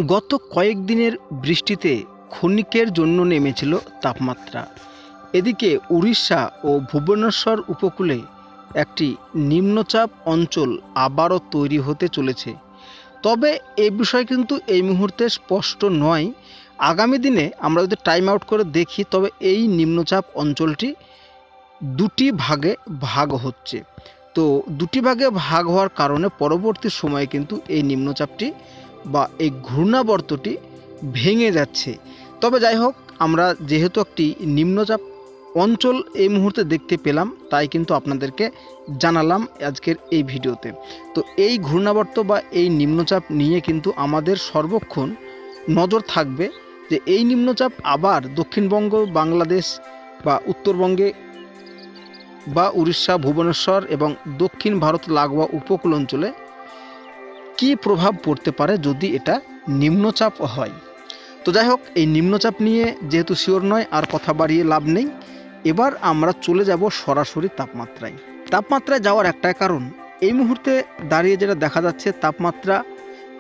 গত কয়েকদিনের বৃষ্টিতে ক্ষণিকের জন্য নেমেছিল তাপমাত্রা। এদিকে উড়িষ্যা ও ভুবনেশ্বর উপকূলে একটি নিম্নচাপ অঞ্চল আবারও তৈরি হতে চলেছে। তবে এই বিষয় কিন্তু এই মুহূর্তে স্পষ্ট নয়। আগামী দিনে আমরা যদি টাইম আউট করে দেখি, তবে এই নিম্নচাপ অঞ্চলটি দুটি ভাগে ভাগ হচ্ছে। তো দুটি ভাগে ভাগ হওয়ার কারণে পরবর্তী সময়ে কিন্তু এই নিম্নচাপটি বা এই ঘূর্ণাবর্তটি ভেঙে যাচ্ছে। তবে যাই হোক, আমরা যেহেতু একটি নিম্নচাপ অঞ্চল এই মুহূর্তে দেখতে পেলাম, তাই কিন্তু আপনাদেরকে জানালাম আজকের এই ভিডিওতে। তো এই ঘূর্ণাবর্ত বা এই নিম্নচাপ নিয়ে কিন্তু আমাদের সর্বক্ষণ নজর থাকবে যে এই নিম্নচাপ আবার দক্ষিণবঙ্গ, বাংলাদেশ বা উত্তরবঙ্গে বা উড়িষ্যা, ভুবনেশ্বর এবং দক্ষিণ ভারত লাগোয়া উপকূল অঞ্চলে কী প্রভাব পড়তে পারে যদি এটা নিম্নচাপ হয়। তো যাই হোক, এই নিম্নচাপ নিয়ে যেহেতু শিওর নয়, আর কথা বাড়িয়ে লাভ নেই। এবার আমরা চলে যাব সরাসরি তাপমাত্রায় যাওয়ার একটাই কারণ, এই মুহূর্তে দাঁড়িয়ে যেটা দেখা যাচ্ছে তাপমাত্রা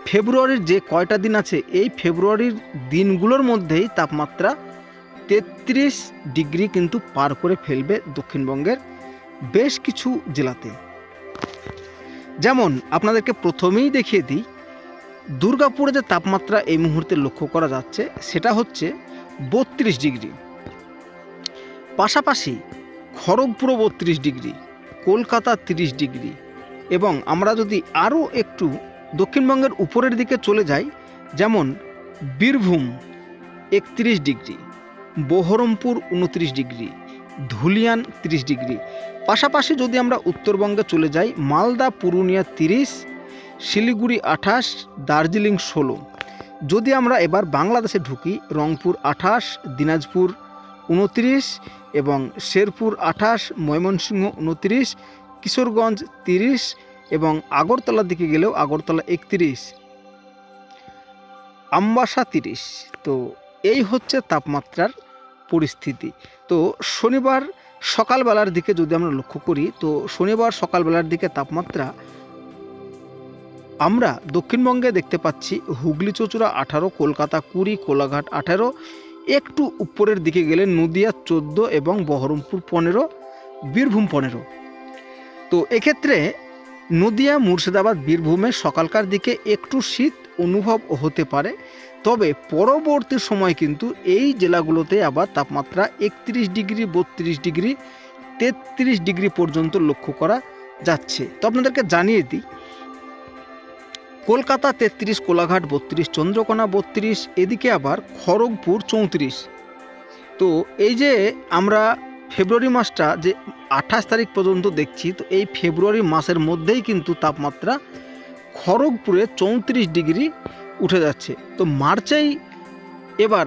ফেব্রুয়ারির যে কয়টা দিন আছে, এই ফেব্রুয়ারির দিনগুলোর মধ্যেই তাপমাত্রা 33 ডিগ্রি কিন্তু পার করে ফেলবে দক্ষিণবঙ্গের বেশ কিছু জেলাতে। যেমন আপনাদেরকে প্রথমেই দেখিয়ে দিই, দুর্গাপুরে যে তাপমাত্রা এই মুহূর্তে লক্ষ্য করা যাচ্ছে সেটা হচ্ছে 32 ডিগ্রি। পাশাপাশি খড়গপুরও 32 ডিগ্রি, কলকাতা 30 ডিগ্রি, এবং আমরা যদি আরও একটু দক্ষিণবঙ্গের উপরের দিকে চলে যাই, যেমন Birbhum 31 degree, Baharampur 29 degree, Dhulian 30 degree. পাশাপাশি যদি আমরা উত্তরবঙ্গে চলে যাই, মালদা, পুরুলিয়া 30, শিলিগুড়ি 28, দার্জিলিং 16। যদি আমরা এবার বাংলাদেশে ঢুকি, রংপুর 28, দিনাজপুর 29 এবং শেরপুর 28, ময়মনসিংহ 29, কিশোরগঞ্জ 30 এবং আগরতলার দিকে গেলেও আগরতলা 31, আমবাসা 30। তো এই হচ্ছে তাপমাত্রার পরিস্থিতি। তো শনিবার সকালবেলার দিকে যদি আমরা লক্ষ্য করি, তো শনিবার সকালবেলার দিকে তাপমাত্রা আমরা দক্ষিণবঙ্গে দেখতে পাচ্ছি হুগলি চুঁচুড়া 18, কলকাতা 20, কোলাঘাট 18, একটু উপরের দিকে গেলে নদিয়া 14 এবং বহরমপুর 15, বীরভূম 15। তো এক্ষেত্রে নদিয়া, মুর্শিদাবাদ, বীরভূমে সকালকার দিকে একটু শীত অনুভব হতে পারে। তবে পরবর্তী সময় কিন্তু এই জেলাগুলোতে আবার তাপমাত্রা 31 ডিগ্রি, 32 ডিগ্রি, 33 ডিগ্রি পর্যন্ত লক্ষ্য করা যাচ্ছে। তো আপনাদেরকে জানিয়ে দিই, কলকাতা 33, কোলাঘাট 32, চন্দ্রকোনা 32, এদিকে আবার খড়গপুর 34। তো এই যে আমরা ফেব্রুয়ারি মাসটা যে 28 তারিখ পর্যন্ত দেখছি, তো এই ফেব্রুয়ারি মাসের মধ্যেই কিন্তু তাপমাত্রা খড়গপুরে 34 ডিগ্রি উঠে যাচ্ছে। তো মার্চেই এবার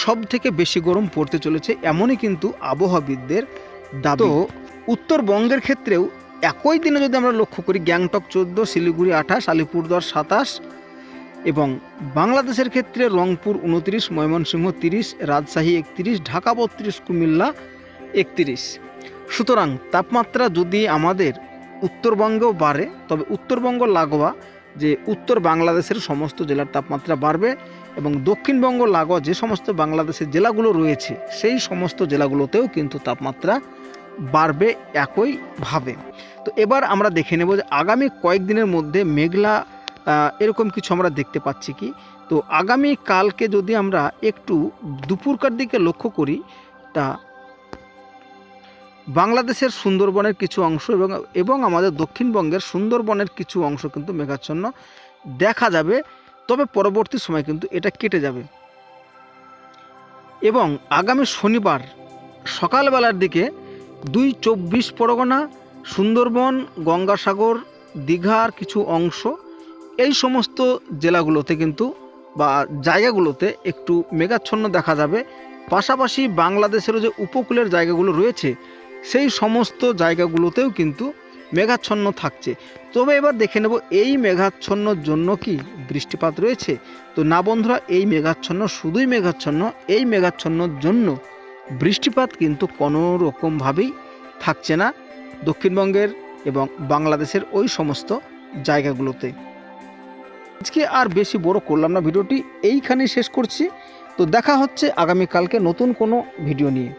সব থেকে বেশি গরম পড়তে চলেছে, এমনই কিন্তু আবহাওয়াবিদদের দাবি। তো উত্তরবঙ্গের ক্ষেত্রেও একই দিনে যদি আমরা লক্ষ্য করি, গ্যাংটক 14, শিলিগুড়ি 28, আলিপুরদুয়ার 27 এবং বাংলাদেশের ক্ষেত্রে রংপুর 29, ময়মনসিংহ 30, রাজশাহী 31, ঢাকা 32, কুমিল্লা 31। সুতরাং তাপমাত্রা যদি আমাদের উত্তরবঙ্গেও বাড়ে, তবে উত্তরবঙ্গ লাগোয়া যে উত্তর বাংলাদেশের সমস্ত জেলার তাপমাত্রা বাড়বে এবং দক্ষিণবঙ্গ লাগোয়া যে সমস্ত বাংলাদেশের জেলাগুলো রয়েছে সেই সমস্ত জেলাগুলোতেও কিন্তু তাপমাত্রা বাড়বে একইভাবে। তো এবার আমরা দেখে নেব যে আগামী কয়েকদিনের মধ্যে মেঘলা এরকম কিছু আমরা দেখতে পাচ্ছি কি। তো আগামী কালকে যদি আমরা একটু দুপুরকার দিকে লক্ষ্য করি, তা বাংলাদেশের সুন্দরবনের কিছু অংশ এবং আমাদের দক্ষিণবঙ্গের সুন্দরবনের কিছু অংশ কিন্তু মেঘাচ্ছন্ন দেখা যাবে। তবে পরবর্তী সময় কিন্তু এটা কেটে যাবে এবং আগামী শনিবার সকালবেলার দিকে 24 পরগনা, সুন্দরবন, গঙ্গাসাগর, দীঘার কিছু অংশ, এই সমস্ত জেলাগুলোতে কিন্তু বা জায়গাগুলোতে একটু মেঘাচ্ছন্ন দেখা যাবে। পাশাপাশি বাংলাদেশেরও যে উপকূলের জায়গাগুলো রয়েছে সেই সমস্ত জায়গাগুলোতেও কিন্তু মেঘাচ্ছন্ন থাকছে। তবে এবার দেখে নেব এই মেঘাচ্ছন্নর জন্য কি বৃষ্টিপাত রয়েছে। তো না বন্ধুরা, এই মেঘাচ্ছন্ন শুধুই মেঘাচ্ছন্ন, এই মেঘাচ্ছন্নর জন্য বৃষ্টিপাত কিন্তু কোনো রকমভাবেই থাকছে না দক্ষিণবঙ্গের এবং বাংলাদেশের ওই সমস্ত জায়গাগুলোতে। আজকে আর বেশি বড় করলাম না, ভিডিওটি এইখানেই শেষ করছি। তো দেখা হচ্ছে আগামীকালকে নতুন কোনো ভিডিও নিয়ে।